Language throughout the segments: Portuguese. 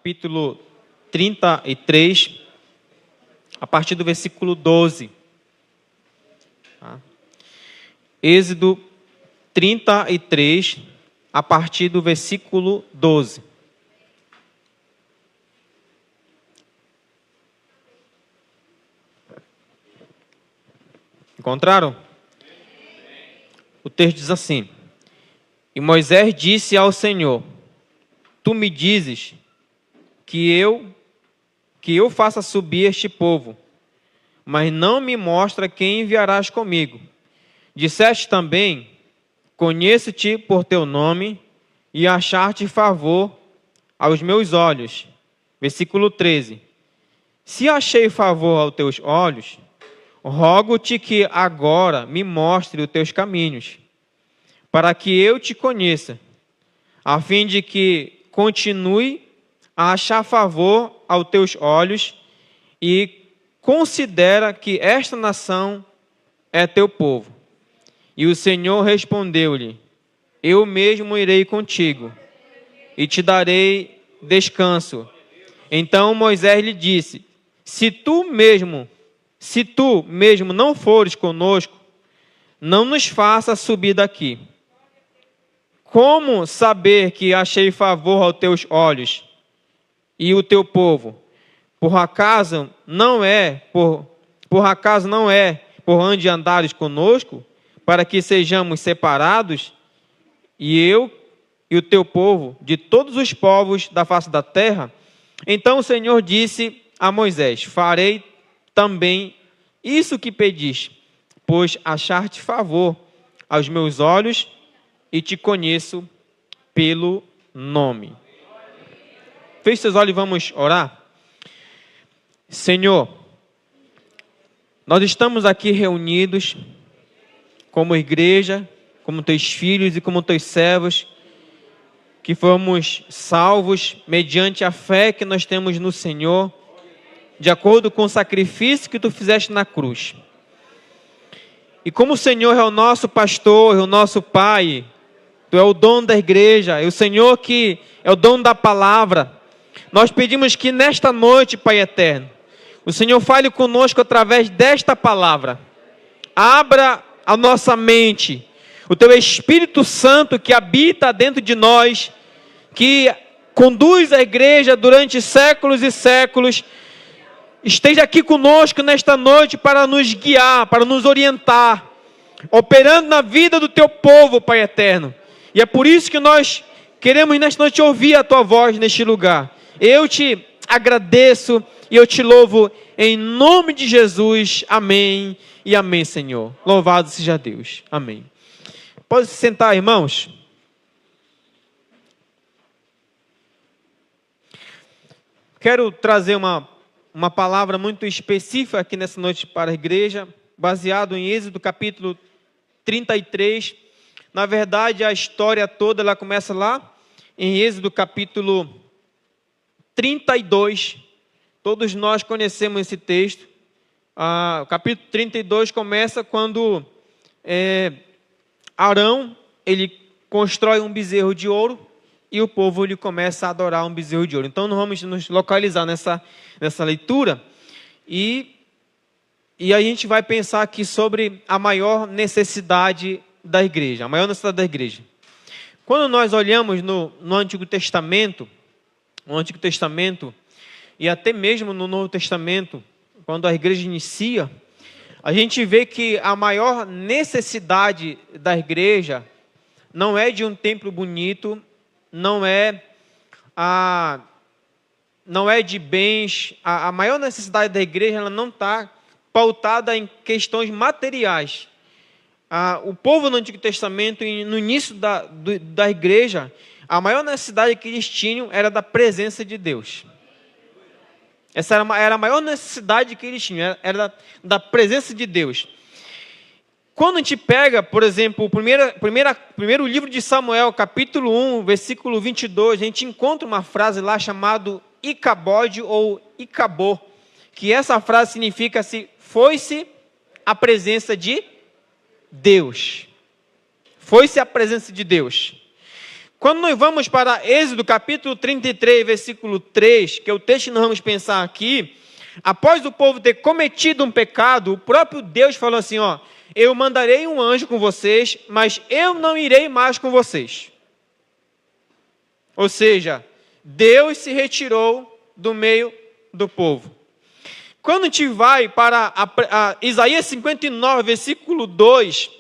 capítulo 33, a partir do versículo 12. Tá? Êxodo 33, a partir do versículo 12. Encontraram? O texto diz assim: E Moisés disse ao Senhor: Tu me dizes que eu faça subir este povo, mas não me mostra quem enviarás comigo. Disseste também: Conheço-te por teu nome e achar-te favor aos meus olhos. Versículo 13. Se achei favor aos teus olhos, rogo-te que agora me mostre os teus caminhos, para que eu te conheça, a fim de que continue a achar favor aos teus olhos, e considera que esta nação é teu povo. E o Senhor respondeu-lhe: Eu mesmo irei contigo, e te darei descanso. Então Moisés lhe disse: Se tu mesmo não fores conosco, não nos faça subir daqui. Como saber que achei favor aos teus olhos e o teu povo? Por acaso não é por onde andares conosco, para que sejamos separados, e eu e o teu povo, de todos os povos da face da terra? Então o Senhor disse a Moisés: Farei também isso que pediste, pois achar-te favor aos meus olhos e te conheço pelo nome. Feche seus olhos e vamos orar. Senhor, nós estamos aqui reunidos como igreja, como teus filhos e como teus servos, que fomos salvos mediante a fé que nós temos no Senhor, de acordo com o sacrifício que tu fizeste na cruz. E como o Senhor é o nosso pastor, é o nosso Pai, tu é o dono da igreja, é o Senhor que é o dono da palavra, nós pedimos que nesta noite, Pai eterno, o Senhor fale conosco através desta palavra. Abra a nossa mente, o teu Espírito Santo que habita dentro de nós, que conduz a igreja durante séculos e séculos, esteja aqui conosco nesta noite para nos guiar, para nos orientar, operando na vida do teu povo, Pai eterno. E é por isso que nós queremos nesta noite ouvir a tua voz neste lugar. Eu te agradeço e eu te louvo em nome de Jesus. Amém e amém, Senhor. Louvado seja Deus. Amém. Pode se sentar, irmãos. Quero trazer uma palavra muito específica aqui nessa noite para a igreja, baseado em Êxodo capítulo 33. Na verdade, a história toda ela começa lá em Êxodo capítulo 32. Todos nós conhecemos esse texto. O capítulo 32 começa quando Arão ele constrói um bezerro de ouro e o povo ele começa a adorar um bezerro de ouro. Então, nós vamos nos localizar nessa leitura e aí a gente vai pensar aqui sobre a maior necessidade da igreja. A maior necessidade da igreja. Quando nós olhamos no Antigo Testamento, e até mesmo no Novo Testamento, quando a igreja inicia, a gente vê que a maior necessidade da igreja não é de um templo bonito, não é de bens. A maior necessidade da igreja ela não está pautada em questões materiais. O povo no Antigo Testamento, no início da igreja, a maior necessidade que eles tinham era da presença de Deus. Essa era a maior necessidade que eles tinham, era da presença de Deus. Quando a gente pega, por exemplo, o primeiro livro de Samuel, capítulo 1, versículo 22, a gente encontra uma frase lá chamada Icabode ou Icabô, que essa frase significa se foi-se a presença de Deus. Foi-se a presença de Deus. Quando nós vamos para Êxodo capítulo 33, versículo 3, que é o texto que nós vamos pensar aqui, após o povo ter cometido um pecado, o próprio Deus falou assim, ó, eu mandarei um anjo com vocês, mas eu não irei mais com vocês. Ou seja, Deus se retirou do meio do povo. Quando a gente vai para Isaías 59, versículo 2,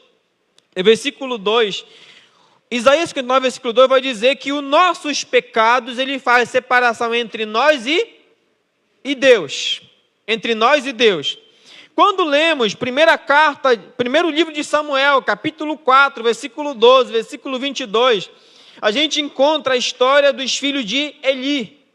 Isaías 59, versículo 2 vai dizer que os nossos pecados, ele faz separação entre nós e Deus. Entre nós e Deus. Quando lemos primeiro livro de Samuel, capítulo 4, versículo 12, versículo 22, a gente encontra a história dos filhos de Eli.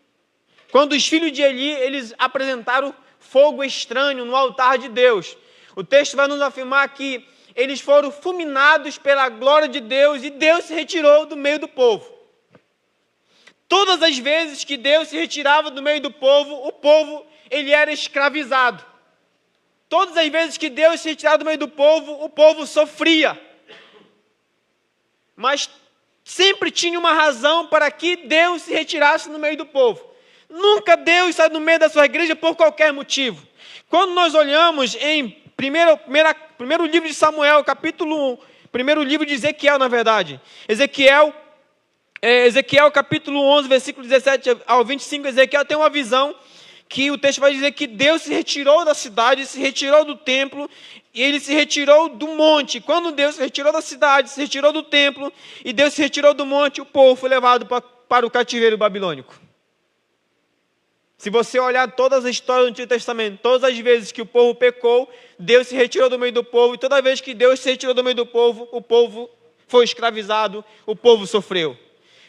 Quando os filhos de Eli, eles apresentaram fogo estranho no altar de Deus. O texto vai nos afirmar que eles foram fulminados pela glória de Deus e Deus se retirou do meio do povo. Todas as vezes que Deus se retirava do meio do povo, o povo ele era escravizado. Todas as vezes que Deus se retirava do meio do povo, o povo sofria. Mas sempre tinha uma razão para que Deus se retirasse do meio do povo. Nunca Deus sai do meio da sua igreja por qualquer motivo. Quando nós olhamos em primeiro livro de Samuel, capítulo 1, primeiro livro de Ezequiel, na verdade. Ezequiel capítulo 11, versículo 17 ao 25, Ezequiel tem uma visão que o texto vai dizer que Deus se retirou da cidade, se retirou do templo, e ele se retirou do monte. Quando Deus se retirou da cidade, se retirou do templo, e Deus se retirou do monte, o povo foi levado para o cativeiro babilônico. Se você olhar todas as histórias do Antigo Testamento, todas as vezes que o povo pecou, Deus se retirou do meio do povo, e toda vez que Deus se retirou do meio do povo, o povo foi escravizado, o povo sofreu.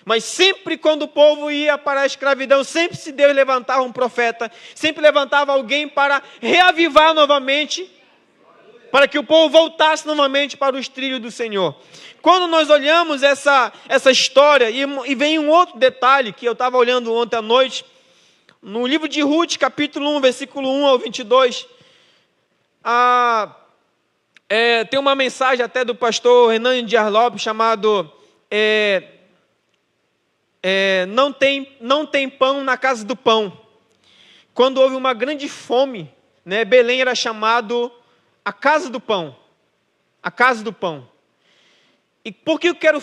Mas sempre quando o povo ia para a escravidão, sempre se Deus levantava um profeta, sempre levantava alguém para reavivar novamente, para que o povo voltasse novamente para os trilhos do Senhor. Quando nós olhamos essa história, e vem um outro detalhe que eu estava olhando ontem à noite, no livro de Ruth, capítulo 1, versículo 1 ao 22, tem uma mensagem até do pastor Renan Dias Lopes, chamado não tem pão na casa do pão. Quando houve uma grande fome, né, Belém era chamado a casa do pão. A casa do pão. E por que eu quero...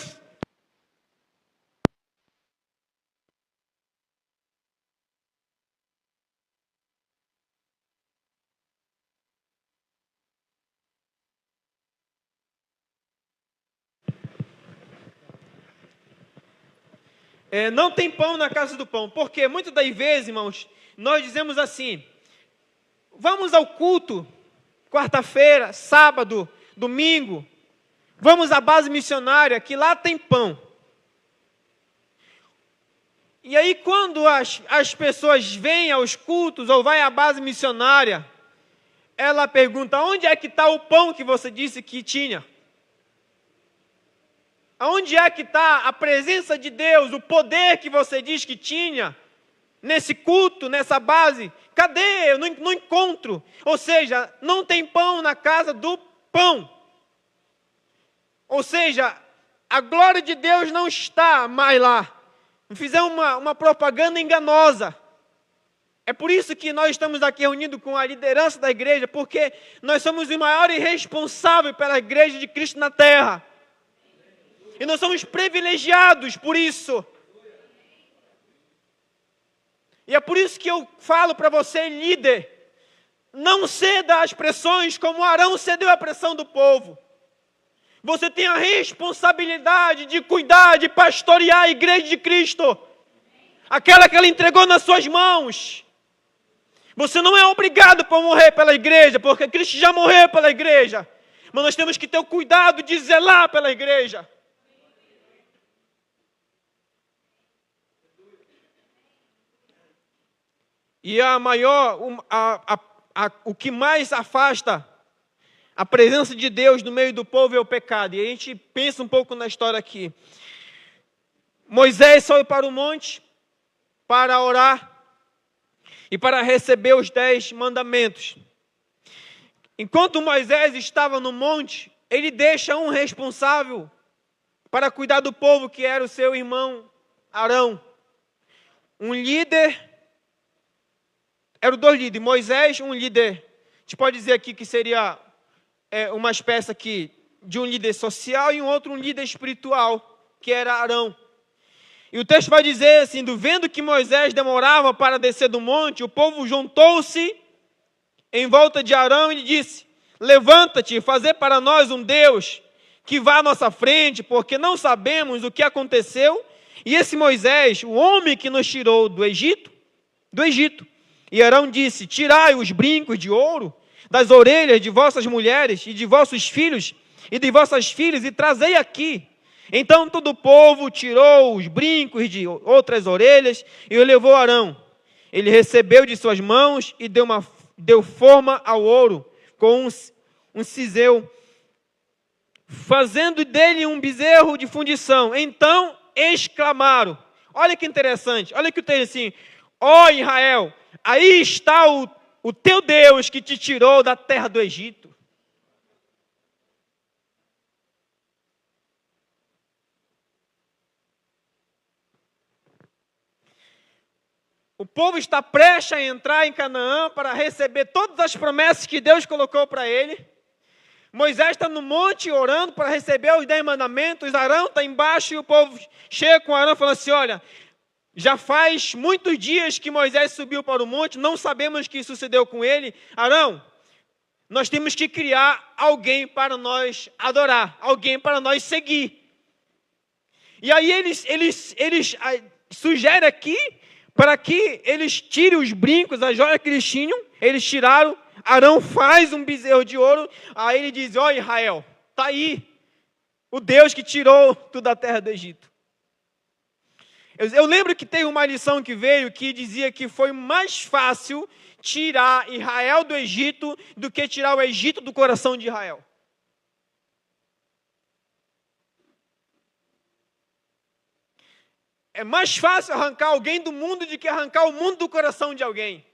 não tem pão na casa do pão, porque muitas das vezes, irmãos, nós dizemos assim, vamos ao culto, quarta-feira, sábado, domingo, vamos à base missionária, que lá tem pão. E aí quando as pessoas vêm aos cultos, ou vai à base missionária, ela pergunta, onde é que está o pão que você disse que tinha? Aonde é que está a presença de Deus, o poder que você diz que tinha, nesse culto, nessa base? Cadê? Eu não encontro. Ou seja, não tem pão na casa do pão. Ou seja, a glória de Deus não está mais lá. Fizeram uma propaganda enganosa. É por isso que nós estamos aqui reunidos com a liderança da igreja, porque nós somos os maiores responsáveis pela igreja de Cristo na terra. E nós somos privilegiados por isso. E é por isso que eu falo para você, líder, não ceda às pressões como Arão cedeu à pressão do povo. Você tem a responsabilidade de cuidar, de pastorear a igreja de Cristo. Aquela que ela entregou nas suas mãos. Você não é obrigado a morrer pela igreja, porque Cristo já morreu pela igreja. Mas nós temos que ter o cuidado de zelar pela igreja. E o que mais afasta a presença de Deus no meio do povo é o pecado. E a gente pensa um pouco na história aqui. Moisés foi para o monte para orar e para receber os 10 mandamentos. Enquanto Moisés estava no monte, ele deixa um responsável para cuidar do povo que era o seu irmão Arão. Um líder, eram dois líderes, Moisés, um líder, a gente pode dizer aqui que seria uma espécie aqui de um líder social e um outro um líder espiritual, que era Arão. E o texto vai dizer assim, vendo que Moisés demorava para descer do monte, o povo juntou-se em volta de Arão e lhe disse: levanta-te e fazer para nós um Deus que vá à nossa frente, porque não sabemos o que aconteceu. E esse Moisés, o homem que nos tirou do Egito. E Arão disse: tirai os brincos de ouro das orelhas de vossas mulheres e de vossos filhos e de vossas filhas e trazei aqui. Então todo o povo tirou os brincos de outras orelhas e o levou a Arão. Ele recebeu de suas mãos e deu forma ao ouro com um cisel, fazendo dele um bezerro de fundição. Então exclamaram, olha que interessante, olha que o texto assim: ó Israel, aí está o teu Deus que te tirou da terra do Egito. O povo está prestes a entrar em Canaã para receber todas as promessas que Deus colocou para ele. Moisés está no monte orando para receber os 10 mandamentos. Arão está embaixo e o povo chega com Arão falando assim: olha, já faz muitos dias que Moisés subiu para o monte, não sabemos o que sucedeu com ele. Arão, nós temos que criar alguém para nós adorar, alguém para nós seguir. E aí eles sugerem aqui para que eles tirem os brincos, as joias que eles tinham. Eles tiraram. Arão faz um bezerro de ouro. Aí ele diz: ó Israel, está aí o Deus que tirou tu da terra do Egito. Eu lembro que tem uma lição que veio que dizia que foi mais fácil tirar Israel do Egito do que tirar o Egito do coração de Israel. É mais fácil arrancar alguém do mundo do que arrancar o mundo do coração de alguém.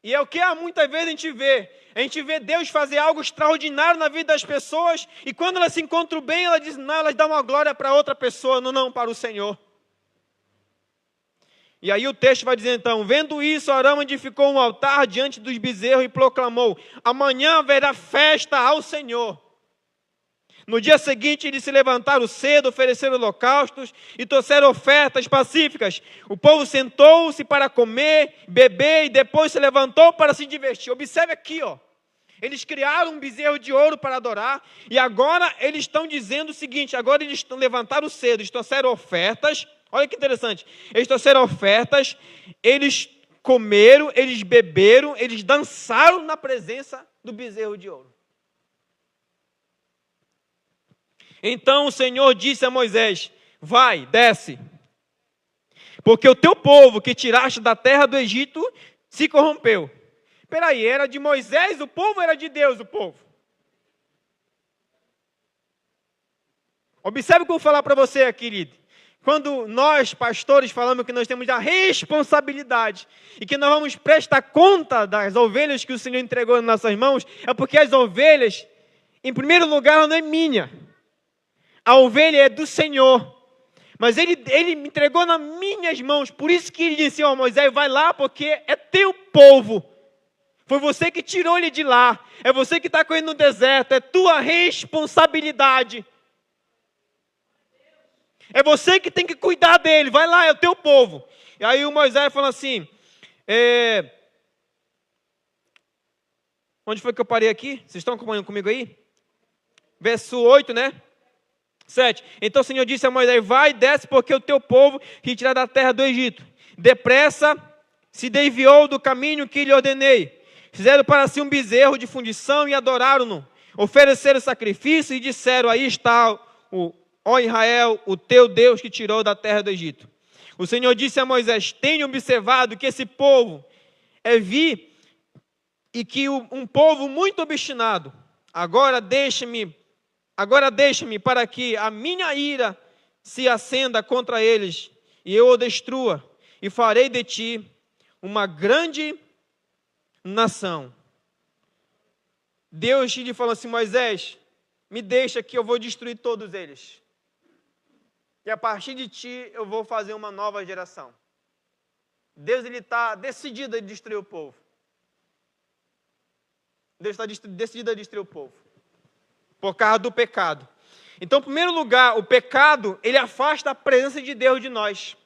E é o que muitas vezes a gente vê. A gente vê Deus fazer algo extraordinário na vida das pessoas, e quando elas se encontram bem, ela diz, não, elas dão uma glória para outra pessoa, não para o Senhor. E aí o texto vai dizer então: vendo isso, Arão edificou um altar diante dos bezerros e proclamou: amanhã haverá festa ao Senhor. No dia seguinte, eles se levantaram cedo, ofereceram holocaustos e trouxeram ofertas pacíficas. O povo sentou-se para comer, beber e depois se levantou para se divertir. Observe aqui, ó. Eles criaram um bezerro de ouro para adorar e agora eles estão dizendo o seguinte: agora eles levantaram cedo, eles trouxeram ofertas. Olha que interessante. Eles trouxeram ofertas, eles comeram, eles beberam, eles dançaram na presença do bezerro de ouro. Então o Senhor disse a Moisés: vai, desce, porque o teu povo que tiraste da terra do Egito se corrompeu. Espera aí, era de Moisés o povo ou era de Deus o povo? Observe o que eu vou falar para você, querido. Quando nós, pastores, falamos que nós temos a responsabilidade e que nós vamos prestar conta das ovelhas que o Senhor entregou nas nossas mãos, é porque as ovelhas, em primeiro lugar, ela não é minha. A ovelha é do Senhor. Mas ele me entregou nas minhas mãos. Por isso que ele disse a Moisés: vai lá, porque é teu povo. Foi você que tirou ele de lá. É você que está com ele no deserto. É tua responsabilidade. É você que tem que cuidar dele. Vai lá, é o teu povo. E aí o Moisés falou assim... Onde foi que eu parei aqui? Vocês estão acompanhando comigo aí? Verso 8, né? 7. Então o Senhor disse a Moisés: vai, desce, porque o teu povo que tirar da terra do Egito depressa se desviou do caminho que lhe ordenei. Fizeram para si um bezerro de fundição e adoraram-no. Ofereceram sacrifício e disseram: aí está ó Israel, o teu Deus que tirou da terra do Egito. O Senhor disse a Moisés: tenha observado que esse povo é vil e que um povo muito obstinado. Agora deixe-me para que a minha ira se acenda contra eles e eu o destrua, e farei de ti uma grande nação. Deus lhe falou assim: Moisés, me deixa que eu vou destruir todos eles. E a partir de ti eu vou fazer uma nova geração. Deus está decidido a destruir o povo. Deus está decidido a destruir o povo. Por causa do pecado. Então, em primeiro lugar, o pecado, ele afasta a presença de Deus de nós.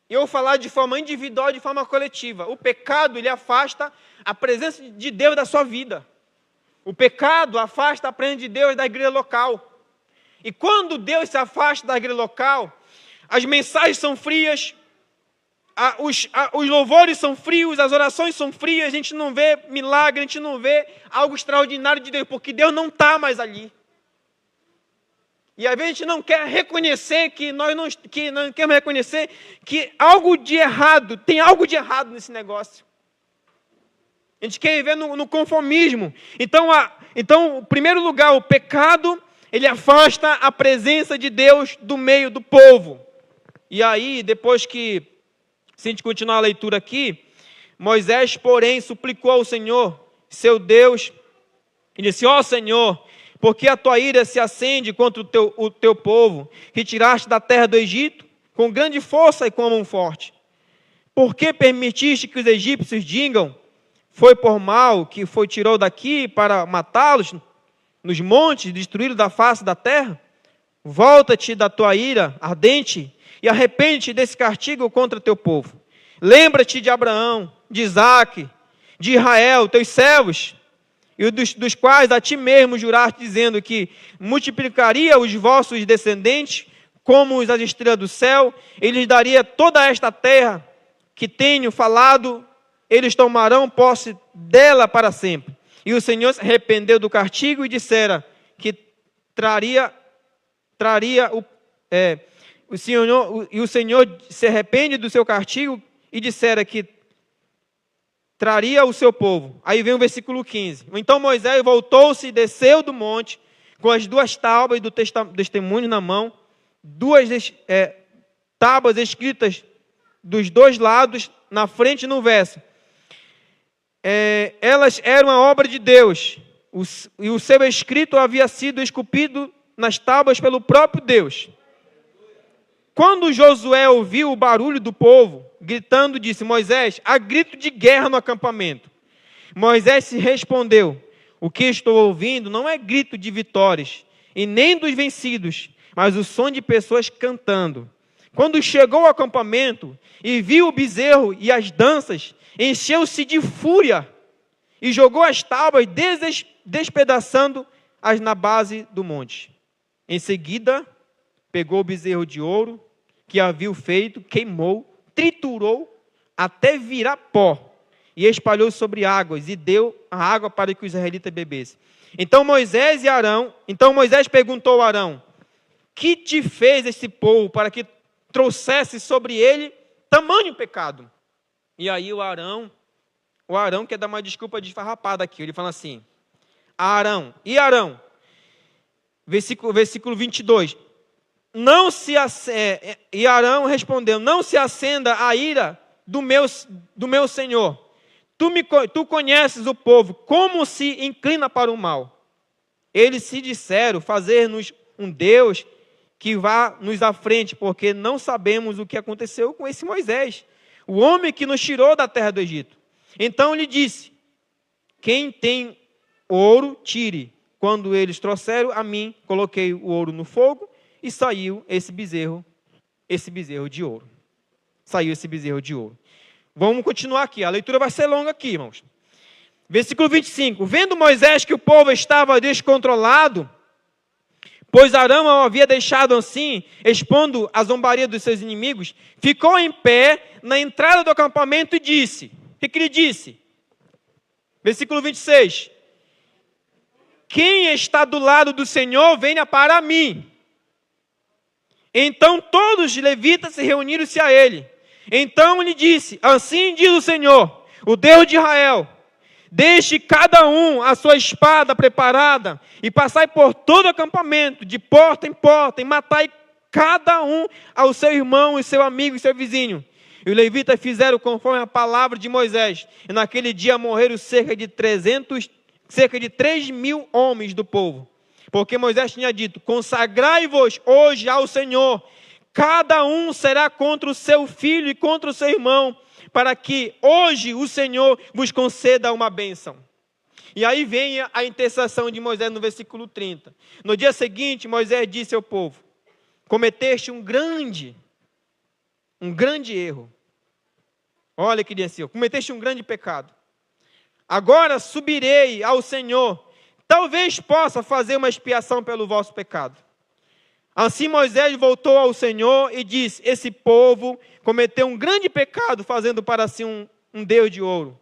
E eu vou falar de forma individual e de forma coletiva. O pecado, ele afasta a presença de Deus da sua vida. O pecado afasta a presença de Deus da igreja local. E quando Deus se afasta da igreja local, as mensagens são frias, os louvores são frios, as orações são frias, a gente não vê milagre, a gente não vê algo extraordinário de Deus, porque Deus não está mais ali. E às vezes a gente não quer reconhecer que não queremos reconhecer que algo de errado, tem algo de errado nesse negócio. A gente quer viver no conformismo. Então, em primeiro lugar, o pecado, ele afasta a presença de Deus do meio do povo. E aí, depois que, se a gente continuar a leitura aqui, Moisés, porém, suplicou ao Senhor, seu Deus, e disse: ó Senhor, porque a tua ira se acende contra o teu povo, que tiraste da terra do Egito, com grande força e com a mão forte. Por que permitiste que os egípcios digam: foi por mal que tirou daqui para matá-los nos montes, destruí-los da face da terra? Volta-te da tua ira ardente e arrepende-te desse castigo contra teu povo. Lembra-te de Abraão, de Isaque, de Israel, teus servos, e dos quais a ti mesmo juraste, dizendo que multiplicaria os vossos descendentes como as estrelas do céu, e lhes daria toda esta terra que tenho falado, eles tomarão posse dela para sempre. E o Senhor se arrependeu do castigo e dissera que traria o Senhor se arrepende do seu castigo e dissera que traria o seu povo. Aí vem o versículo 15. Então Moisés voltou-se e desceu do monte com as 2 tábuas do testemunho na mão, 2 tábuas escritas dos 2 lados, na frente e no verso. Elas eram a obra de Deus, e o seu escrito havia sido esculpido nas tábuas pelo próprio Deus. Quando Josué ouviu o barulho do povo, gritando, disse: Moisés, há grito de guerra no acampamento. Moisés se respondeu: o que estou ouvindo não é grito de vitórias, e nem dos vencidos, mas o som de pessoas cantando. Quando chegou ao acampamento e viu o bezerro e as danças, encheu-se de fúria e jogou as tábuas, despedaçando-as na base do monte. Em seguida, pegou o bezerro de ouro que havia feito, queimou, triturou até virar pó e espalhou sobre águas e deu a água para que os israelitas bebessem. Então Moisés perguntou a Arão: que te fez esse povo para que trouxesse sobre ele tamanho pecado? E aí o Arão quer dar uma desculpa desfarrapada aqui. Ele fala assim: Arão, versículo 22. E Arão respondeu: não se acenda a ira do meu Senhor. Tu conheces o povo, como se inclina para o mal. Eles se disseram: fazer-nos um Deus que vá nos à frente, porque não sabemos o que aconteceu com esse Moisés, o homem que nos tirou da terra do Egito. Então lhe disse: quem tem ouro, tire. Quando eles trouxeram a mim, coloquei o ouro no fogo e saiu esse bezerro de ouro. Saiu esse bezerro de ouro. Vamos continuar aqui, a leitura vai ser longa aqui, irmãos. Versículo 25. Vendo Moisés que o povo estava descontrolado, pois Arão o havia deixado assim, expondo a zombaria dos seus inimigos, ficou em pé na entrada do acampamento e disse: o que ele disse? Versículo 26. Quem está do lado do Senhor, venha para mim. Então todos os levitas se reuniram-se a ele. Então ele disse: assim diz o Senhor, o Deus de Israel: deixe cada um a sua espada preparada e passai por todo o acampamento, de porta em porta, e matai cada um ao seu irmão, e seu amigo e seu vizinho. E os levitas fizeram conforme a palavra de Moisés. E naquele dia morreram cerca de 3 mil homens do povo. Porque Moisés tinha dito: consagrai-vos hoje ao Senhor, cada um será contra o seu filho e contra o seu irmão, para que hoje o Senhor vos conceda uma bênção. E aí vem a intercessão de Moisés no versículo 30. No dia seguinte, Moisés disse ao povo: cometeste um grande erro. Olha que disse assim: cometeste um grande pecado. Agora subirei ao Senhor, talvez possa fazer uma expiação pelo vosso pecado. Assim Moisés voltou ao Senhor e disse: esse povo cometeu um grande pecado, fazendo para si um Deus de ouro.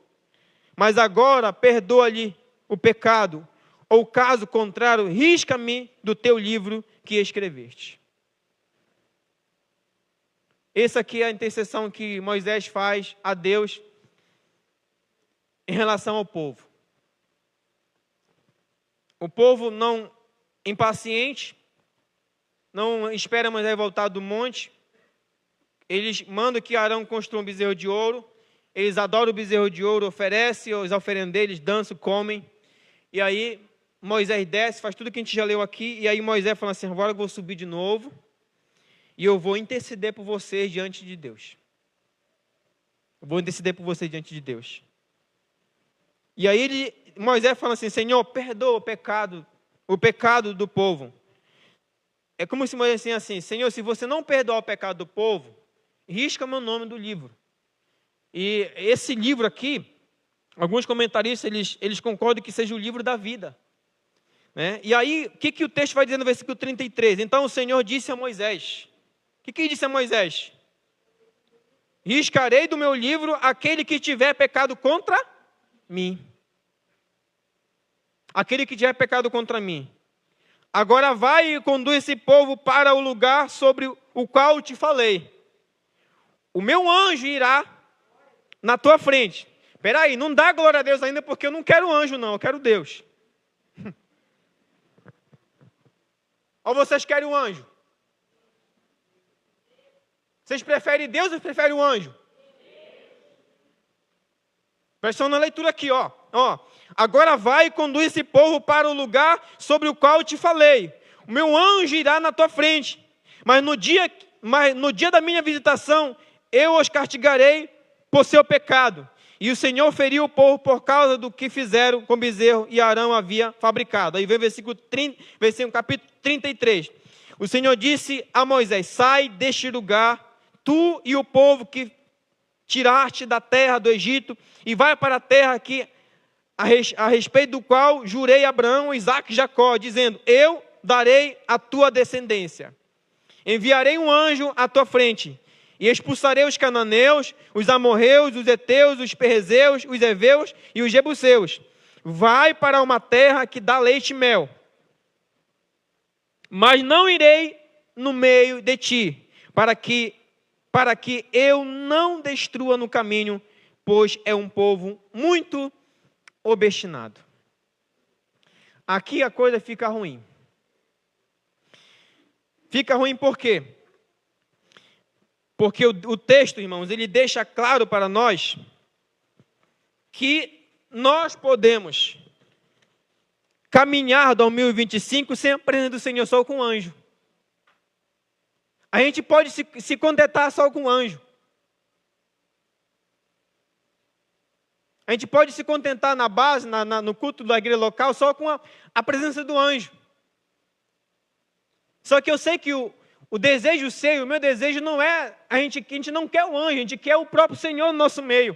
Mas agora perdoa-lhe o pecado, ou caso contrário, risca-me do teu livro que escreveste. Essa aqui é a intercessão que Moisés faz a Deus em relação ao povo. O povo não impaciente, não espera Moisés voltar do monte. Eles mandam que Arão construa um bezerro de ouro. Eles adoram o bezerro de ouro, oferecem os oferendeiros, dançam, comem. E aí Moisés desce, faz tudo que a gente já leu aqui. E aí Moisés fala assim: agora eu vou subir de novo e eu vou interceder por vocês diante de Deus. Eu vou interceder por vocês diante de Deus. E aí Moisés fala assim: Senhor, perdoa o pecado do povo. É como se Moisés dissesse assim: Senhor, se você não perdoar o pecado do povo, risca meu nome do livro. E esse livro aqui, alguns comentaristas, eles concordam que seja o livro da vida. Né? E aí, o que o texto vai dizer no versículo 33? Então o Senhor disse a Moisés. O que ele disse a Moisés? Riscarei do meu livro aquele que tiver pecado contra mim. Aquele que tiver pecado contra mim. Agora vai e conduz esse povo para o lugar sobre o qual te falei. O meu anjo irá na tua frente. Espera aí, não dá glória a Deus ainda, porque eu não quero anjo não, eu quero Deus. Ou vocês querem o anjo? Vocês preferem Deus ou preferem o anjo? Presta atenção na leitura aqui, ó. Agora vai e conduz esse povo para o lugar sobre o qual eu te falei. O meu anjo irá na tua frente. Mas no dia da minha visitação, eu os castigarei por seu pecado. E o Senhor feriu o povo por causa do que fizeram com o bezerro e Arão havia fabricado. Aí vem versículo capítulo 33. O Senhor disse a Moisés: sai deste lugar, tu e o povo que tiraste da terra do Egito, e vai para a terra que a respeito do qual jurei a Abraão, Isaque e Jacó, dizendo: eu darei a tua descendência. Enviarei um anjo à tua frente, e expulsarei os cananeus, os amorreus, os heteus, os perzeus, os heveus e os jebuseus. Vai para uma terra que dá leite e mel. Mas não irei no meio de ti, para que eu não destrua no caminho, pois é um povo muito obstinado. Aqui a coisa fica ruim. Fica ruim por quê? Porque o texto, irmãos, ele deixa claro para nós que nós podemos caminhar 2025 sem a presença do Senhor, só com anjo. A gente pode se contentar só com anjo. A gente pode se contentar na base, no culto da igreja local, só com a presença do anjo. Só que eu sei que o desejo seu, o meu desejo não é, a gente não quer o anjo, a gente quer o próprio Senhor no nosso meio.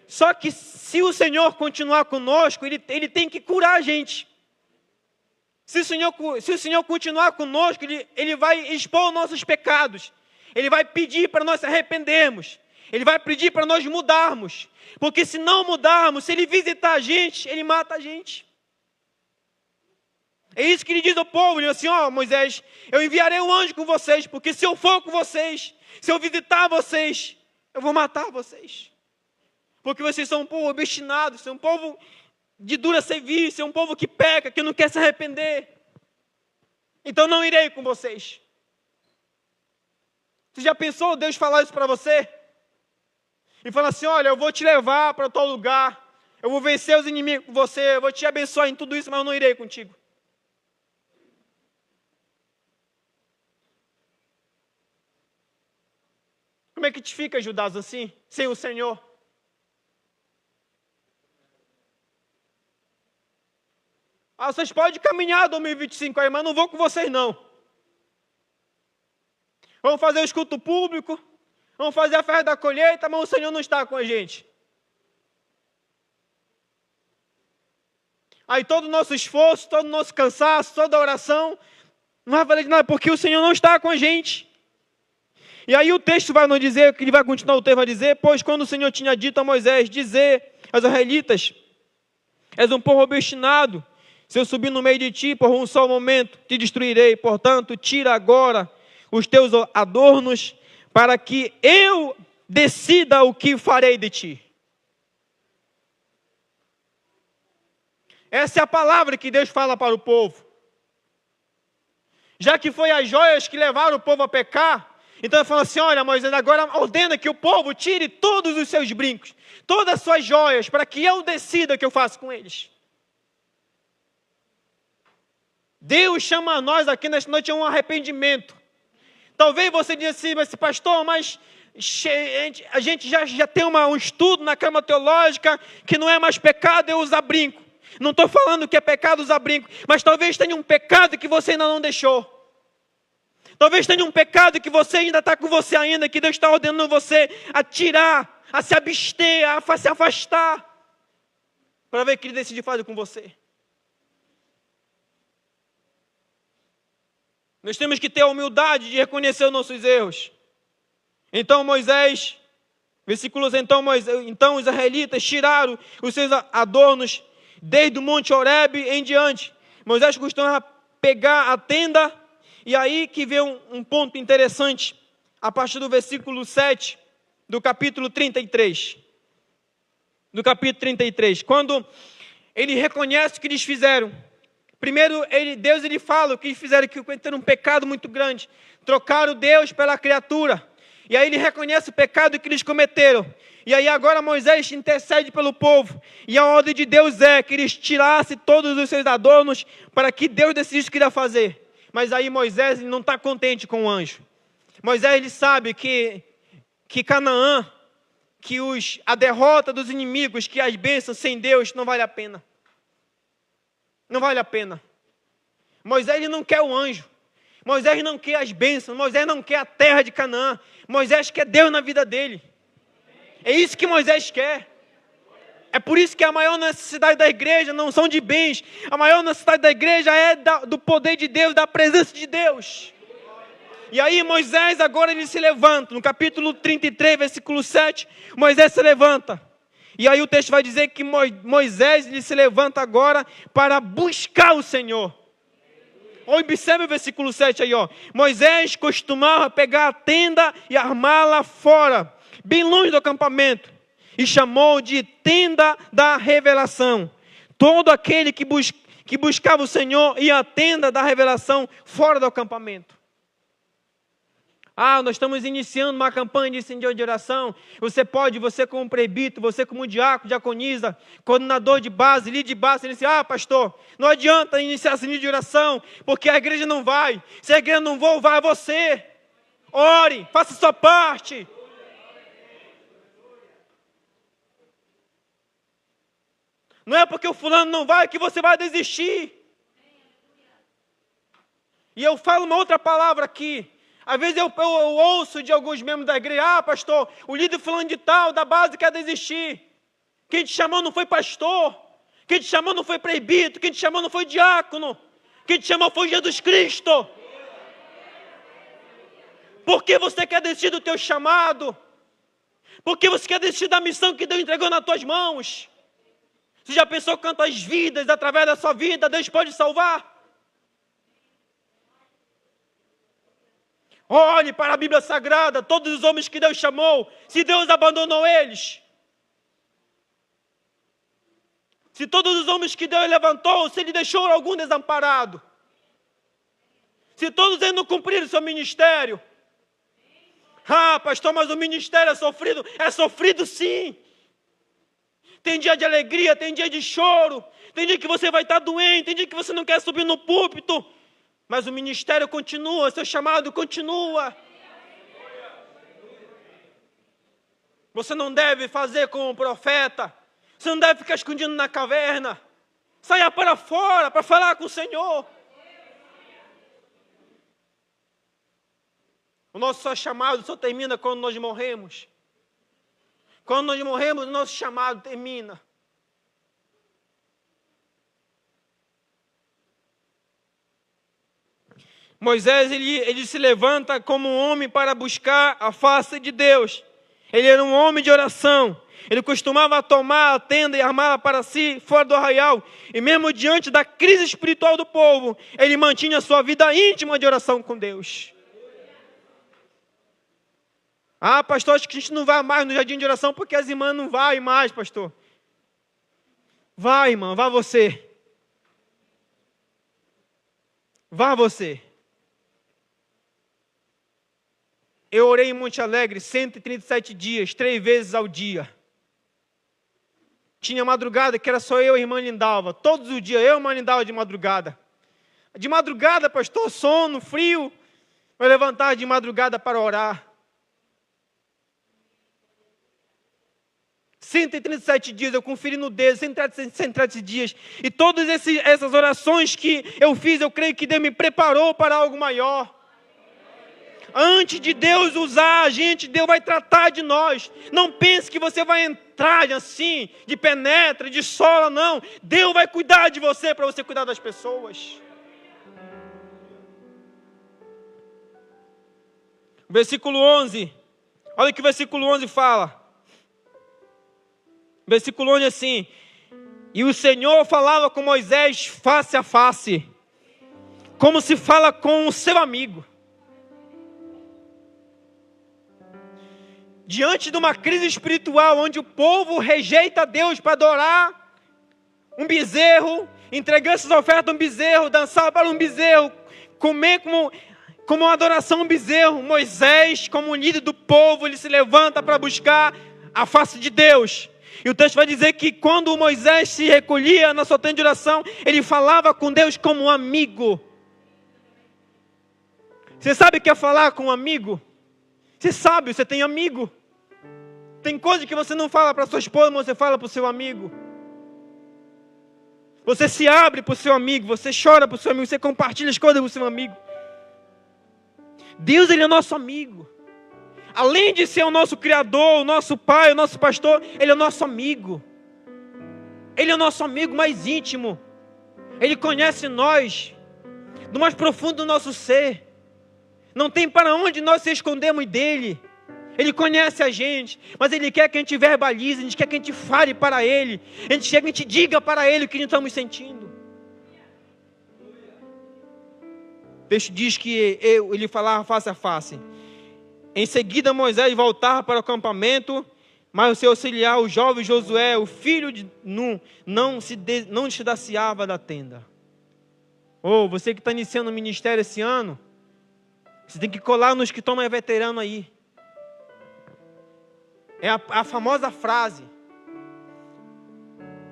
Só que se o Senhor continuar conosco, Ele tem que curar a gente. Se o Senhor continuar conosco, Ele vai expor nossos pecados. Ele vai pedir para nós se arrependermos. Ele vai pedir para nós mudarmos. Porque se não mudarmos, se Ele visitar a gente, Ele mata a gente. É isso que Ele diz ao povo. Ele diz assim: Moisés, eu enviarei um anjo com vocês, porque se eu for com vocês, se eu visitar vocês, eu vou matar vocês. Porque vocês são um povo obstinado, são um povo de dura serviço, é um povo que peca, que não quer se arrepender. Então não irei com vocês. Você já pensou Deus falar isso para você? E falar assim: olha, eu vou te levar para tal lugar, eu vou vencer os inimigos com você, eu vou te abençoar em tudo isso, mas eu não irei contigo. Como é que te fica, Judas, assim, sem o Senhor? Vocês podem caminhar 2025 aí, mas não vou com vocês não. Vamos fazer o esculto público, vamos fazer a festa da colheita, mas o Senhor não está com a gente. Aí todo o nosso esforço, todo o nosso cansaço, toda a oração, não vai valer de nada, porque o Senhor não está com a gente. E aí o texto vai nos dizer, que ele vai continuar, o texto vai dizer, pois quando o Senhor tinha dito a Moisés, dizer aos israelitas, és um povo obstinado, se eu subir no meio de ti, por um só momento, te destruirei. Portanto, tira agora os teus adornos, para que eu decida o que farei de ti. Essa é a palavra que Deus fala para o povo. Já que foi as joias que levaram o povo a pecar, então ele fala assim, olha Moisés, agora ordena que o povo tire todos os seus brincos, todas as suas joias, para que eu decida o que eu faço com eles. Deus chama a nós aqui nesta noite a um arrependimento. Talvez você diga assim, mas pastor, mas a gente já tem um estudo na Câmara Teológica que não é mais pecado eu usar brinco. Não estou falando que é pecado usar brinco, mas talvez tenha um pecado que você ainda não deixou. Talvez tenha um pecado que você ainda está com você ainda, que Deus está ordenando você a tirar, a se abster, a se afastar, para ver o que Ele decide fazer com você. Nós temos que ter a humildade de reconhecer os nossos erros. Então Moisés, versículos, então os israelitas tiraram os seus adornos desde o monte Horebe em diante. Moisés costumava pegar a tenda, e aí que vem um ponto interessante, a partir do versículo 7, do capítulo 33. Do capítulo 33, quando ele reconhece o que eles fizeram. Primeiro, Deus fala que eles fizeram, que cometeram um pecado muito grande. Trocaram Deus pela criatura. E aí ele reconhece o pecado que eles cometeram. E aí agora Moisés intercede pelo povo. E a ordem de Deus é que eles tirassem todos os seus adornos para que Deus decidisse o que iria fazer. Mas aí Moisés não está contente com o anjo. Moisés ele sabe que Canaã, que a derrota dos inimigos, que as bênçãos sem Deus não vale a pena. Não vale a pena. Moisés ele não quer o anjo. Moisés não quer as bênçãos. Moisés não quer a terra de Canaã. Moisés quer Deus na vida dele. É isso que Moisés quer. É por isso que a maior necessidade da igreja não são de bens. A maior necessidade da igreja é do poder de Deus, da presença de Deus. E aí Moisés agora ele se levanta. No capítulo 33, versículo 7, Moisés se levanta. E aí o texto vai dizer que Moisés ele se levanta agora para buscar o Senhor. Observe o versículo 7 aí, ó. Moisés costumava pegar a tenda e armá-la fora, bem longe do acampamento, e chamou de tenda da revelação. Todo aquele que buscava o Senhor ia à tenda da revelação fora do acampamento. Nós estamos iniciando uma campanha de incendio de oração. Você como prebito, você como diácono, diaconisa, coordenador de base, líder de base, você diz, pastor, não adianta iniciar incendio de oração, porque a igreja não vai. Se a igreja não vai você. Ore, faça a sua parte. Não é porque o fulano não vai que você vai desistir. E eu falo uma outra palavra aqui. Às vezes eu ouço de alguns membros da igreja, pastor, o líder fulano de tal, da base quer desistir. Quem te chamou não foi pastor. Quem te chamou não foi presbítero. Quem te chamou não foi diácono. Quem te chamou foi Jesus Cristo. Por que você quer desistir do teu chamado? Por que você quer desistir da missão que Deus entregou nas tuas mãos? Você já pensou quantas vidas, através da sua vida, Deus pode salvar? Olhe para a Bíblia Sagrada, todos os homens que Deus chamou, se Deus abandonou eles. Se todos os homens que Deus levantou, se Ele deixou algum desamparado. Se todos eles não cumpriram o seu ministério. Pastor, mas o ministério é sofrido sim. Tem dia de alegria, tem dia de choro, tem dia que você vai estar doente, tem dia que você não quer subir no púlpito. Mas o ministério continua, seu chamado continua. Você não deve fazer como o profeta. Você não deve ficar escondido na caverna. Saia para fora para falar com o Senhor. O nosso chamado só termina quando nós morremos. Quando nós morremos, o nosso chamado termina. Moisés, ele se levanta como um homem para buscar a face de Deus. Ele era um homem de oração. Ele costumava tomar a tenda e armá-la para si fora do arraial. E mesmo diante da crise espiritual do povo, ele mantinha a sua vida íntima de oração com Deus. Ah, pastor, acho que a gente não vai mais no jardim de oração porque as irmãs não vão mais, pastor. Vai, irmã, vá você. Vá você. Eu orei em Monte Alegre 137 dias, 3 vezes ao dia. Tinha madrugada que era só eu e a irmã Lindalva. Todos os dias, eu e a irmã Lindalva de madrugada. De madrugada, pastor, sono, frio. Eu levantar de madrugada para orar. 137 dias, eu conferi no dedo, 137 dias. E todas essas orações que eu fiz, eu creio que Deus me preparou para algo maior. Antes de Deus usar a gente, Deus vai tratar de nós. Não pense que você vai entrar assim, de penetra, de sola, não. Deus vai cuidar de você para você cuidar das pessoas. Versículo 11. Olha o que o versículo 11 fala. Versículo 11 assim: e o Senhor falava com Moisés face a face, como se fala com o seu amigo. Diante de uma crise espiritual, onde o povo rejeita Deus para adorar um bezerro, entregar essas ofertas a um bezerro, dançar para um bezerro, comer como uma adoração a um bezerro, Moisés, como líder do povo, ele se levanta para buscar a face de Deus. E o texto vai dizer que quando Moisés se recolhia na sua tenda de oração, ele falava com Deus como um amigo. Você sabe o que é falar com um amigo? Você sabe, você tem amigo. Tem coisa que você não fala para sua esposa, mas você fala para o seu amigo. Você se abre para o seu amigo, você chora para o seu amigo, você compartilha as coisas para o seu amigo. Deus, ele é nosso amigo. Além de ser o nosso Criador, o nosso Pai, o nosso pastor, ele é nosso amigo. Ele é o nosso amigo mais íntimo. Ele conhece nós, do mais profundo do nosso ser. Não tem para onde nós se escondermos dele. Ele conhece a gente, mas ele quer que a gente verbalize, a gente quer que a gente fale para ele. A gente quer que a gente diga para ele o que estamos sentindo. O texto diz que ele falava face a face. Em seguida Moisés voltava para o acampamento, mas o seu auxiliar, o jovem Josué, o filho de Nun, não se distanciava da tenda. Você que está iniciando o ministério esse ano, você tem que colar nos que estão mais veteranos aí. É a famosa frase: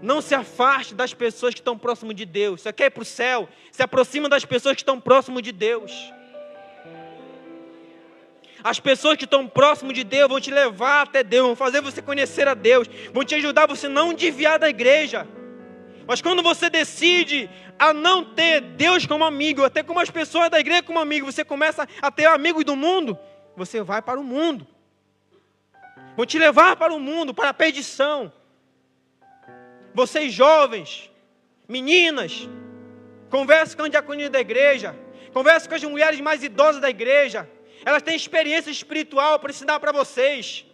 não se afaste das pessoas que estão próximo de Deus. Você quer ir para o céu? Se aproxima das pessoas que estão próximo de Deus. As pessoas que estão próximo de Deus vão te levar até Deus, vão fazer você conhecer a Deus, vão te ajudar a você não desviar da igreja. Mas quando você decide a não ter Deus como amigo, até como as pessoas da igreja como amigo, você começa a ter amigos do mundo, você vai para o mundo. Vão te levar para o mundo, para a perdição. Vocês jovens, meninas, converse com a diaconia da igreja, converse com as mulheres mais idosas da igreja. Elas têm experiência espiritual para ensinar para vocês.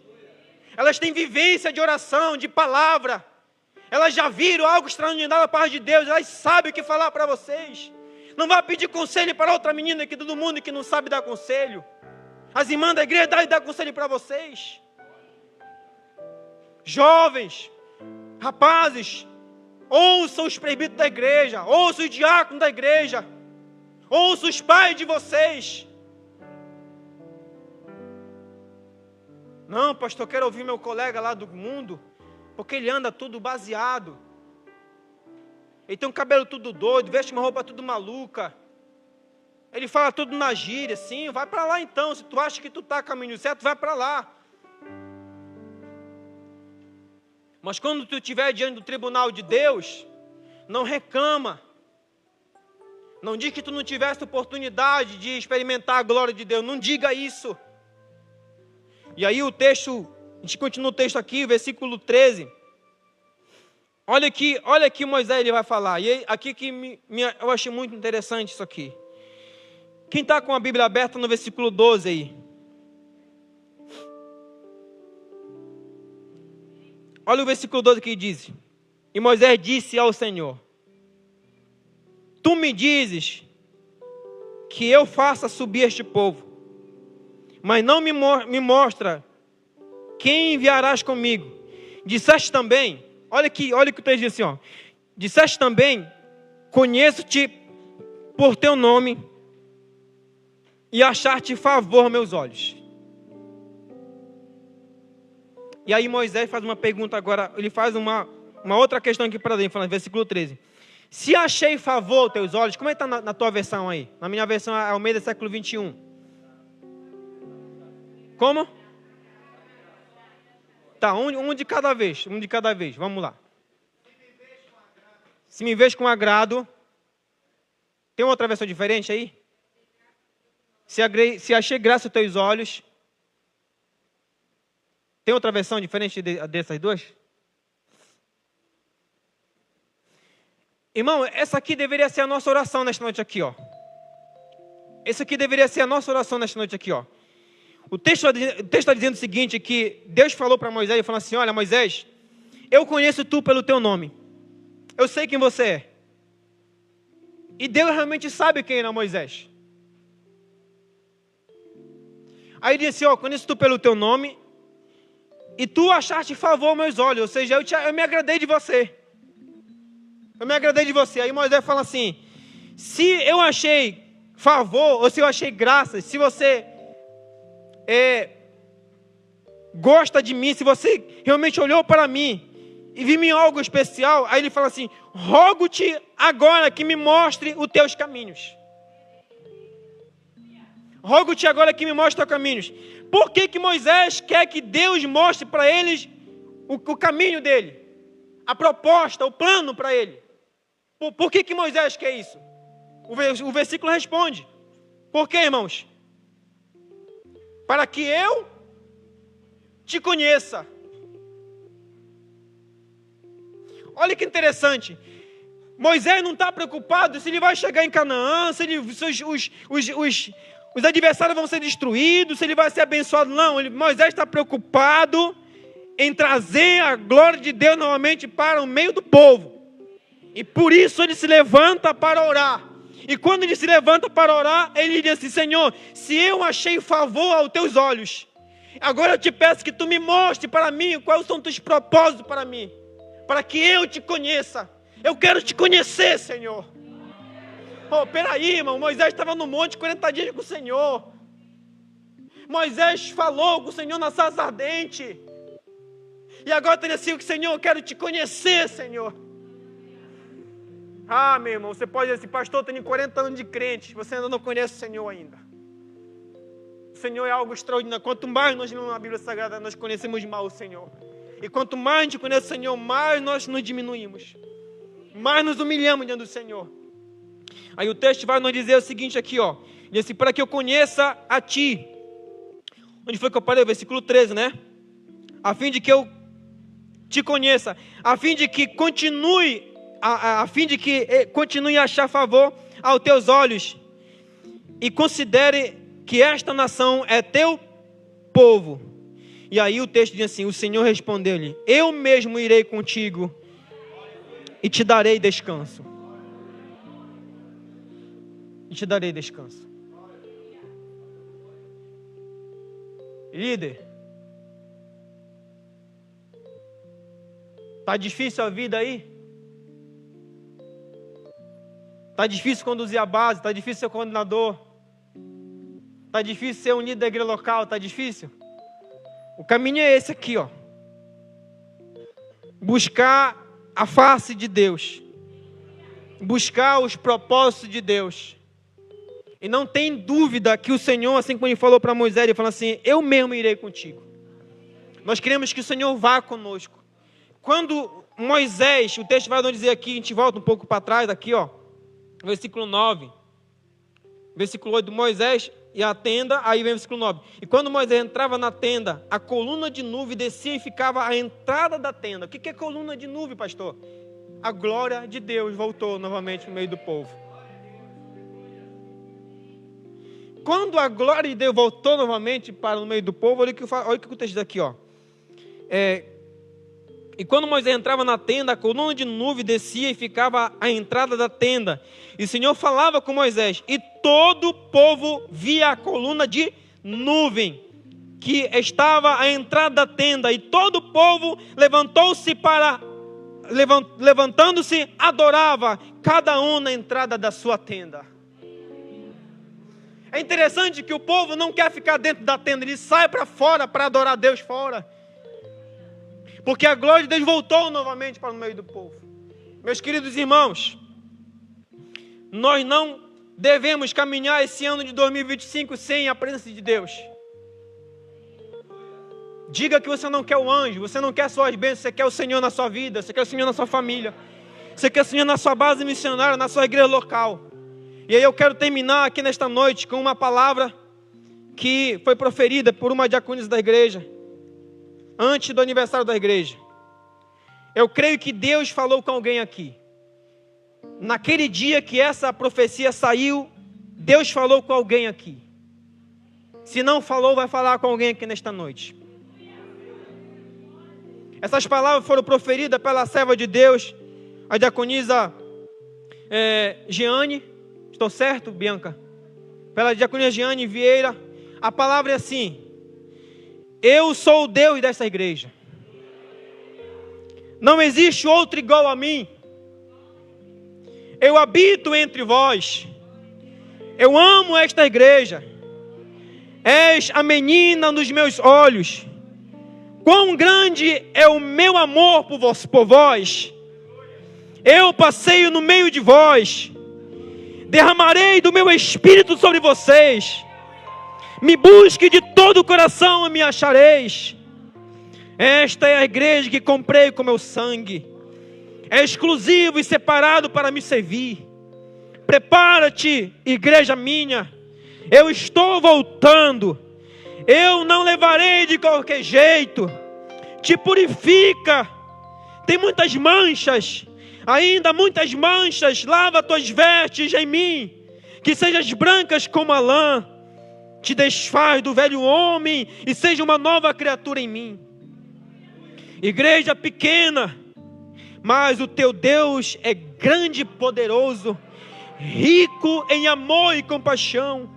Elas têm vivência de oração, de palavra. Elas já viram algo extraordinário da parte de Deus. Elas sabem o que falar para vocês. Não vá pedir conselho para outra menina aqui do mundo que não sabe dar conselho. As irmãs da igreja dão conselho para vocês. Jovens, rapazes, ouçam os presbíteros da igreja, ouçam os diáconos da igreja, ouçam os pais de vocês. Não, pastor, eu quero ouvir meu colega lá do mundo, porque ele anda tudo baseado. Ele tem um cabelo tudo doido, veste uma roupa tudo maluca. Ele fala tudo na gíria, sim, vai para lá então. Se tu acha que tu está caminho certo, vai para lá. Mas quando tu estiver diante do tribunal de Deus, não reclama. Não diz que tu não tivesse oportunidade de experimentar a glória de Deus. Não diga isso. E aí o texto, a gente continua o texto aqui, versículo 13. Olha aqui Moisés ele vai falar. E aí, aqui que eu achei muito interessante isso aqui. Quem está com a Bíblia aberta no versículo 12 aí? Olha o versículo 12 que diz. E Moisés disse ao Senhor: Tu me dizes que eu faça subir este povo, mas não me mostra quem enviarás comigo. Disseste também, olha o que o texto diz assim, ó. Disseste também, conheço-te por teu nome e achar-te favor meus olhos. E aí Moisés faz uma pergunta agora, ele faz uma outra questão aqui para dentro, falando, versículo 13. Se achei favor aos teus olhos, como é que está na tua versão aí? Na minha versão é Almeida século 21. Como? Tá, um de cada vez, vamos lá. Se me vês com agrado, tem outra versão diferente aí? Se achei graça aos teus olhos, tem outra versão diferente dessas duas? Irmão, essa aqui deveria ser a nossa oração nesta noite aqui, ó. Essa aqui deveria ser a nossa oração nesta noite aqui, ó. O texto está dizendo o seguinte, que Deus falou para Moisés, ele falou assim, olha Moisés, eu conheço tu pelo teu nome. Eu sei quem você é. E Deus realmente sabe quem é Moisés. Aí ele disse, ó, conheço tu pelo teu nome, e tu achaste favor aos meus olhos, ou seja, eu me agradei de você. Eu me agradei de você. Aí Moisés fala assim, se eu achei favor, ou se eu achei graça, se você gosta de mim, se você realmente olhou para mim e viu em mim algo especial, aí ele fala assim, rogo-te agora que me mostre os teus caminhos. Rogo-te agora que me mostre os teus caminhos. Por que Moisés quer que Deus mostre para eles o caminho dele? A proposta, o plano para ele. Por que Moisés quer isso? O versículo responde. Por quê, irmãos? Para que eu te conheça. Olha que interessante. Moisés não está preocupado se ele vai chegar em Canaã, se os adversários vão ser destruídos, se ele vai ser abençoado. Não, Moisés está preocupado em trazer a glória de Deus novamente para o meio do povo. E por isso ele se levanta para orar. E quando ele se levanta para orar, ele diz assim, Senhor, se eu achei favor aos teus olhos, agora eu te peço que tu me mostre para mim quais são os teus propósitos para mim, para que eu te conheça. Eu quero te conhecer, Senhor. Oh, peraí, irmão, Moisés estava no monte 40 dias com o Senhor. Moisés falou com o Senhor na sarça ardente. E agora está dizendo assim, Senhor, eu quero te conhecer, Senhor. Ah, meu irmão, você pode dizer assim, pastor, eu tenho 40 anos de crente, você ainda não conhece o Senhor ainda. O Senhor é algo extraordinário. Quanto mais nós lemos a Bíblia Sagrada, nós conhecemos mal o Senhor. E quanto mais a gente conhece o Senhor, mais nós nos diminuímos. Mais nos humilhamos diante do Senhor. Aí o texto vai nos dizer o seguinte aqui, ó. Diz assim, para que eu conheça a ti. Onde foi que eu parei? Versículo 13, né? A fim de que eu te conheça. A fim de que continue a achar favor aos teus olhos. E considere que esta nação é teu povo. E aí o texto diz assim, o Senhor respondeu-lhe, eu mesmo irei contigo e te darei descanso. E te darei descanso. Líder, tá difícil a vida aí? Tá difícil conduzir a base, tá difícil ser coordenador, tá difícil ser um líder da igreja local, tá difícil? O caminho é esse aqui, ó. Buscar a face de Deus. Buscar os propósitos de Deus. E não tem dúvida que o Senhor, assim como ele falou para Moisés, ele falou assim, eu mesmo irei contigo. Nós queremos que o Senhor vá conosco. quando Moisés, o texto vai nos dizer aqui, a gente volta um pouco para trás, aqui, ó, versículo 9, versículo 8, Moisés e a tenda, aí vem o versículo 9. E quando Moisés entrava na tenda, a coluna de nuvem descia e ficava à entrada da tenda. O que é coluna de nuvem, pastor? A glória de Deus voltou novamente no meio do povo. Quando a glória de Deus voltou novamente para o meio do povo, olha o que o texto diz aqui, ó. E quando Moisés entrava na tenda, a coluna de nuvem descia e ficava à entrada da tenda. E o Senhor falava com Moisés. E todo o povo via a coluna de nuvem que estava à entrada da tenda. E todo o povo levantando-se, adorava, cada um na entrada da sua tenda. É interessante que o povo não quer ficar dentro da tenda, ele sai para fora para adorar Deus fora. Porque a glória de Deus voltou novamente para o meio do povo. Meus queridos irmãos, nós não devemos caminhar esse ano de 2025 sem a presença de Deus. Diga que você não quer o anjo, você não quer suas bênçãos, você quer o Senhor na sua vida, você quer o Senhor na sua família, você quer o Senhor na sua base missionária, na sua igreja local. E aí eu quero terminar aqui nesta noite com uma palavra que foi proferida por uma diaconisa da igreja, antes do aniversário da igreja. Eu creio que Deus falou com alguém aqui. Naquele dia que essa profecia saiu, Deus falou com alguém aqui. Se não falou, vai falar com alguém aqui nesta noite. Essas palavras foram proferidas pela serva de Deus, a diaconisa Jeane. Estou certo, Bianca? Pela diaconisa Jeane Vieira. A palavra é assim: eu sou o Deus dessa igreja. Não existe outro igual a mim. Eu habito entre vós. Eu amo esta igreja. És a menina nos meus olhos. Quão grande é o meu amor por vós. Eu passeio no meio de vós. Derramarei do meu espírito sobre vocês. Me busque de todo o coração e me achareis. Esta é a igreja que comprei com meu sangue. É exclusivo e separado para me servir. Prepara-te, igreja minha. Eu estou voltando. Eu não levarei de qualquer jeito. Te purifica. Tem muitas manchas. Ainda muitas manchas. Lava tuas vestes em mim. Que sejas brancas como a lã. Te desfaz do velho homem e seja uma nova criatura em mim. Igreja pequena, mas o teu Deus é grande e poderoso, rico em amor e compaixão.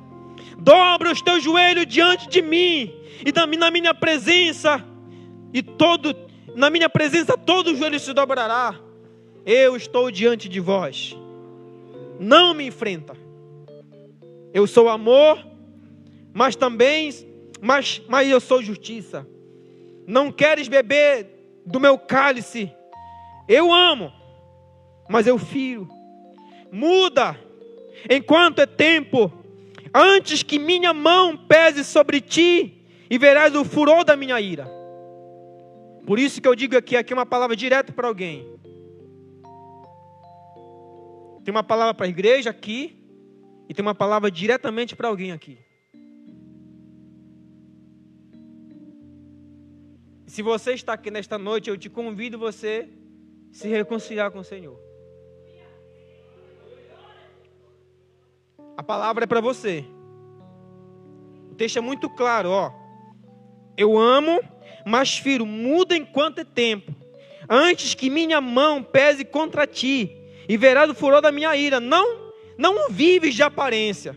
Dobra os teus joelhos diante de mim e na minha presença todo joelho se dobrará. Eu estou diante de vós. Não me enfrenta. Eu sou amor, mas eu sou justiça. Não queres beber do meu cálice? Eu amo, mas eu firo. Muda, enquanto é tempo, antes que minha mão pese sobre ti, e verás o furor da minha ira. Por isso que eu digo aqui uma palavra direta para alguém. Tem uma palavra para a igreja aqui, e tem uma palavra diretamente para alguém aqui. Se você está aqui nesta noite, eu te convido você a se reconciliar com o Senhor. A palavra é para você. O texto é muito claro, ó. Eu amo, mas firo, muda enquanto é tempo. Antes que minha mão pese contra ti, e verás o furor da minha ira. Não vives de aparência.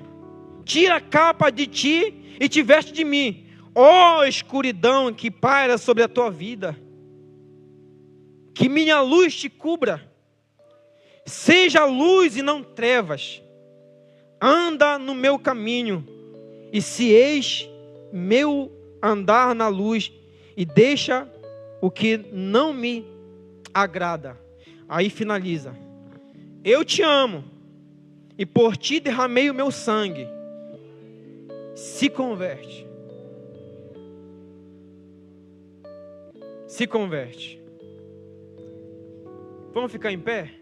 Tira a capa de ti e te veste de mim. Ó escuridão que paira sobre a tua vida, que minha luz te cubra. Seja luz e não trevas. Anda no meu caminho, e se eis meu andar na luz, e deixa o que não me agrada. Aí finaliza. Eu te amo, e por ti derramei o meu sangue. Se converte. Se converte. Vamos ficar em pé?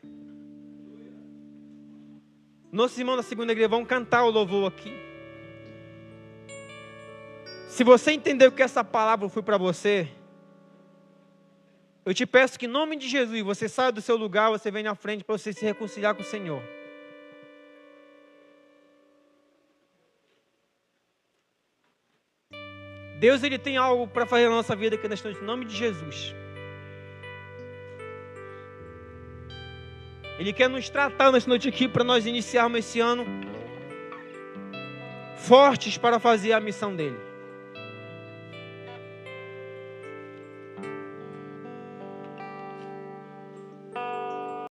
Nossos irmãos da segunda igreja vão cantar o louvor aqui. Se você entendeu que essa palavra foi para você, eu te peço que em nome de Jesus, você saia do seu lugar, você venha à frente para você se reconciliar com o Senhor. Deus, Ele tem algo para fazer na nossa vida aqui nesta noite, em nome de Jesus. Ele quer nos tratar nesta noite aqui para nós iniciarmos esse ano fortes para fazer a missão dEle.